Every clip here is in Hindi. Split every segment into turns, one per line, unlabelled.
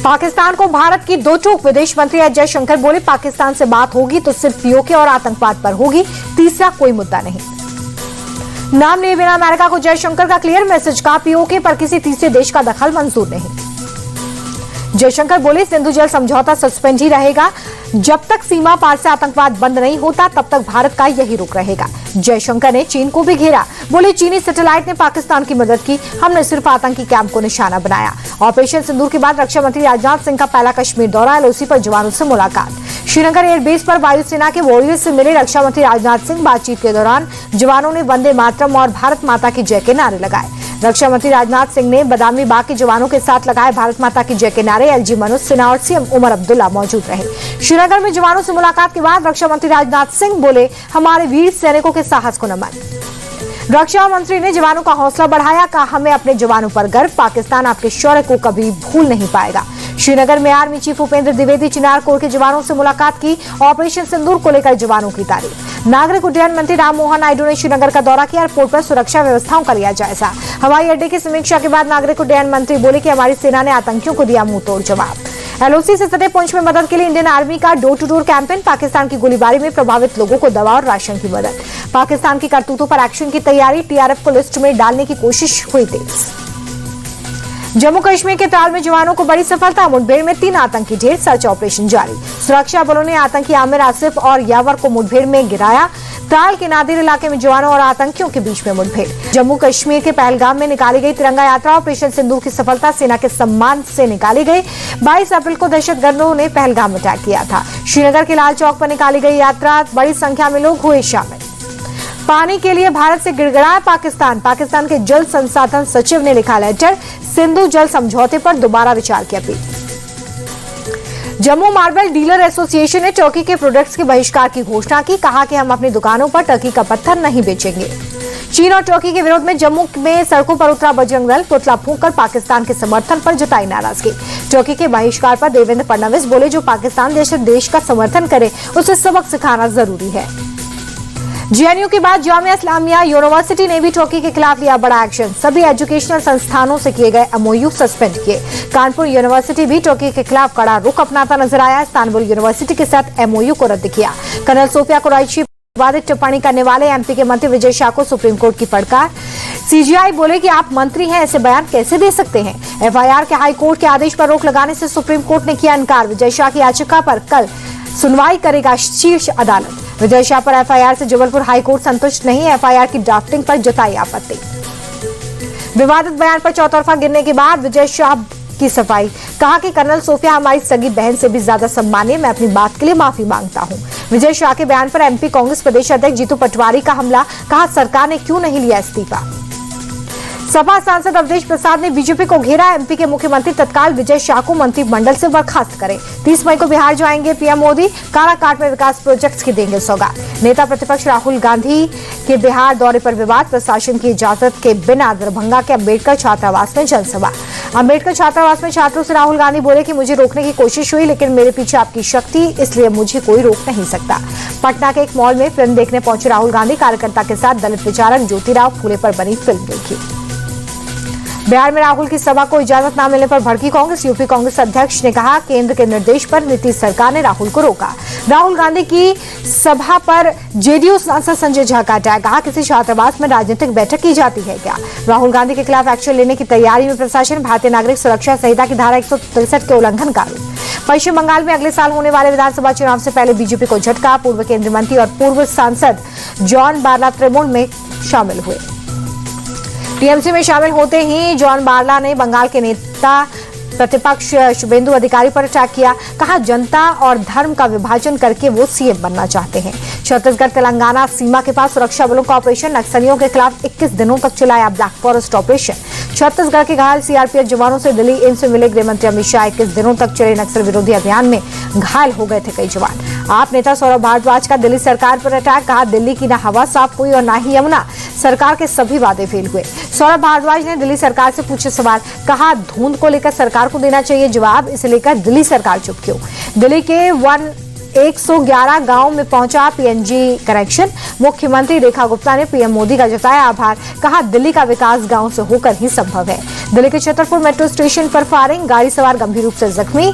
पाकिस्तान को भारत की दो टोक। विदेश मंत्री एस जयशंकर बोले, पाकिस्तान से बात होगी तो सिर्फ पीओके और आतंकवाद पर होगी, तीसरा कोई मुद्दा नहीं। नाम लिए बिना अमेरिका को जयशंकर का क्लियर मैसेज, कहा पीओके पर किसी तीसरे देश का दखल मंजूर नहीं। जयशंकर बोले, सिंधु जल समझौता सस्पेंड ही रहेगा, जब तक सीमा पार से आतंकवाद बंद नहीं होता तब तक भारत का यही रुख रहेगा। जयशंकर ने चीन को भी घेरा, बोले चीनी सैटेलाइट ने पाकिस्तान की मदद की, हमने सिर्फ आतंकी कैंप को निशाना बनाया। ऑपरेशन सिंदूर के बाद रक्षा मंत्री राजनाथ सिंह का पहला कश्मीर दौरा, एलओसी पर जवानों से मुलाकात। श्रीनगर एयरबेस पर वायुसेना के वॉरियर्स से मिले रक्षा मंत्री राजनाथ सिंह। बातचीत के दौरान जवानों ने वंदे मातरम और भारत माता की जय के नारे लगाए। रक्षा मंत्री राजनाथ सिंह ने बदामी बाग के जवानों के साथ लगाए भारत माता की जय के नारे। एलजी मनोज सिन्हा और सीएम उमर अब्दुल्ला मौजूद रहे। श्रीनगर में जवानों से मुलाकात के बाद रक्षा मंत्री राजनाथ सिंह बोले, हमारे वीर सैनिकों के साहस को नमन। रक्षा मंत्री ने जवानों का हौसला बढ़ाया, कहा हमें अपने जवानों पर गर्व, पाकिस्तान आपके शौर्य को कभी भूल नहीं पाएगा। श्रीनगर में आर्मी चीफ उपेंद्र द्विवेदी चिनार कोर के जवानों से मुलाकात की, ऑपरेशन सिंदूर को लेकर जवानों की तारीफ। नागरिक उड्डयन मंत्री राममोहन नायडू ने श्रीनगर का दौरा किया, एयरपोर्ट पर सुरक्षा व्यवस्थाओं का लिया जायजा। हवाई अड्डे की समीक्षा के बाद नागरिक उड्डयन मंत्री बोले कि हमारी सेना ने आतंकियों को दिया मुंह तोड़ जवाब। एलओसी से सटे पुंछ में मदद के लिए इंडियन आर्मी का door to door campaign, Pakistan की गोलीबारी में प्रभावित लोगों को दवा और राशन की मदद। पाकिस्तान की करतूतों पर एक्शन की तैयारी, टीआरएफ को लिस्ट में डालने की कोशिश हुई तेज। जम्मू कश्मीर के त्राल में जवानों को बड़ी सफलता, मुठभेड़ में 3 आतंकी ढेर, सर्च ऑपरेशन जारी। सुरक्षा बलों ने आतंकी आमिर आसिफ और यावर को मुठभेड़ में गिराया। त्राल के नादिर इलाके में जवानों और आतंकियों के बीच में मुठभेड़। जम्मू कश्मीर के पहलगाम में निकाली गई तिरंगा यात्रा, ऑपरेशन सिंदूर की सफलता सेना के सम्मान से निकाली गई। 22 अप्रैल को दहशतगर्दों ने पहलगाम में अटैक किया था। श्रीनगर के लाल चौक पर निकाली गई यात्रा, बड़ी संख्या में लोग हुए शामिल। पानी के लिए भारत से गिड़गिड़ाया पाकिस्तान, पाकिस्तान के जल संसाधन सचिव ने लिखा लेटर, सिंधु जल समझौते पर दोबारा विचार की appeal. Jammu marble dealer association ने टर्की के प्रोडक्ट्स के बहिष्कार की घोषणा की, कहा कि हम अपनी दुकानों पर टर्की का पत्थर नहीं बेचेंगे। चीन और टर्की के विरोध में जम्मू में सड़कों पर उतरा बजरंग दल, पुतला फूंककर पाकिस्तान के समर्थन पर जताई नाराजगी। टर्की के बहिष्कार पर देवेंद्र फडणवीस बोले, जो पाकिस्तान जैसे देश का समर्थन करे उसे सबक सिखाना जरूरी है। जेएनयू के बाद जामिया इस्लामिया यूनिवर्सिटी ने भी टर्की के खिलाफ लिया बड़ा एक्शन, सभी एजुकेशनल संस्थानों से किए गए एमओयू सस्पेंड किए। कानपुर यूनिवर्सिटी भी टर्की के खिलाफ कड़ा रुख अपनाता नजर आया, इस्तांबुल यूनिवर्सिटी के साथ एमओयू को रद्द किया। कर्नल सोफिया कुरैशी विवादित टिप्पणी करने वाले एमपी के मंत्री विजय शाह को सुप्रीम कोर्ट की फटकार। सीजीआई बोले कि आप मंत्री हैं, ऐसे बयान कैसे दे सकते हैं। एफआईआर के हाई कोर्ट के आदेश पर रोक लगाने से सुप्रीम कोर्ट ने किया इनकार। विजय शाह की याचिका पर कल सुनवाई करेगा शीर्ष अदालत। विजय शाह पर एफआईआर से जबलपुर हाईकोर्ट संतुष्ट नहीं, एफआईआर की ड्राफ्टिंग पर जताई आपत्ति। विवादित बयान पर चौतरफा गिरने के बाद विजय शाह की सफाई, कहा कि कर्नल सोफिया हमारी सगी बहन से भी ज्यादा सम्मानीय, मैं अपनी बात के लिए माफी मांगता हूं। विजय शाह के बयान पर एमपी कांग्रेस प्रदेश अध्यक्ष जीतू पटवारी का हमला, कहा सरकार ने क्यों नहीं लिया इस्तीफा। सपा सांसद अवधेश प्रसाद ने बीजेपी को घेरा, एमपी के मुख्यमंत्री तत्काल विजय शाह को मंत्रिमंडल से बर्खास्त करें। 30 मई को बिहार जाएंगे पीएम मोदी, काराकाट में विकास प्रोजेक्ट्स की देंगे सौगात। नेता प्रतिपक्ष राहुल गांधी के बिहार दौरे पर विवाद, प्रशासन की इजाजत के बिना दरभंगा के अम्बेडकर छात्रावास में जनसभा। अम्बेडकर छात्रावास में छात्रों से राहुल गांधी बोले कि मुझे रोकने की कोशिश हुई, लेकिन मेरे पीछे आपकी शक्ति, इसलिए मुझे कोई रोक नहीं सकता। पटना के एक मॉल में फिल्म देखने पहुंचे राहुल गांधी, कार्यकर्ता के साथ दलित विचारक ज्योतिराव फूले पर बनी फिल्म देखी। बिहार में राहुल की सभा को इजाजत न मिलने पर भड़की कांग्रेस। यूपी कांग्रेस अध्यक्ष ने कहा, केंद्र के निर्देश पर नीतीश सरकार ने राहुल को रोका। राहुल गांधी की सभा पर जेडीयू सांसद संजय झा का अटैक, कहा किसी छात्रावास में राजनीतिक बैठक की जाती है क्या। राहुल गांधी के खिलाफ एक्शन लेने की तैयारी में प्रशासन, भारतीय नागरिक सुरक्षा संहिता की धारा 163 के उल्लंघन का आरोप। पश्चिम बंगाल में अगले साल होने वाले विधानसभा चुनाव से पहले बीजेपी को झटका, पूर्व केंद्रीय मंत्री और पूर्व सांसद जॉन बारला तृणमूल में शामिल हुए। टीएमसी में शामिल होते ही जॉन बारला ने बंगाल के नेता प्रतिपक्ष शुभेंदु अधिकारी पर अटैक किया, कहा जनता और धर्म का विभाजन करके वो सीएम बनना चाहते हैं। छत्तीसगढ़ तेलंगाना सीमा के पास सुरक्षा बलों का ऑपरेशन, नक्सलियों के खिलाफ 21 दिनों तक चलाया ब्लैक फॉरेस्ट ऑपरेशन। छत्तीसगढ़ के घायल सीआरपीएफ जवानों से दिल्ली एम्स में मिले गृह मंत्री अमित शाह। 21 दिनों तक चले नक्सल विरोधी अभियान में घायल हो गए थे कई जवान। आप नेता सौरभ भारद्वाज का दिल्ली सरकार पर अटैक, कहा दिल्ली की न हवा साफ हुई और न ही यमुना, सरकार के सभी वादे फेल हुए। सौरभ भारद्वाज ने दिल्ली सरकार से पूछे सवाल, कहा धुंध को लेकर सरकार को देना चाहिए जवाब, इसे लेकर दिल्ली सरकार चुप क्यों। दिल्ली के 111 गांव में पहुंचा पीएनजी कनेक्शन। मुख्यमंत्री रेखा गुप्ता ने पीएम मोदी का जताया आभार। कहा दिल्ली का विकास गांव से होकर ही संभव है। दिल्ली के छतरपुर मेट्रो स्टेशन पर फायरिंग, गाड़ी सवार गंभीर रूप से जख्मी,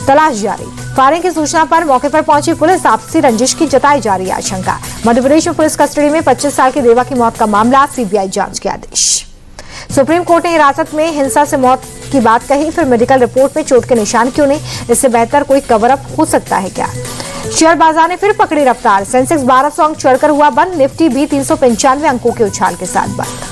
तलाश जारी। फायरिंग की सूचना पर मौके पर पहुंची पुलिस, आपसी रंजिश की जताई जा रही आशंका। मध्य प्रदेश में पुलिस कस्टडी में 25 साल की देवा की मौत का मामला, सीबीआई जांच के आदेश। सुप्रीम कोर्ट ने हिरासत में हिंसा से मौत की बात कही, फिर मेडिकल रिपोर्ट में चोट के निशान क्यों नहीं? इससे बेहतर कोई कवर अप हो सकता है क्या? शेयर बाजार ने फिर पकड़ी रफ्तार, सेंसेक्स 1200 अंक चढ़कर हुआ बंद, निफ्टी भी 395 अंकों के उछाल के साथ बंद।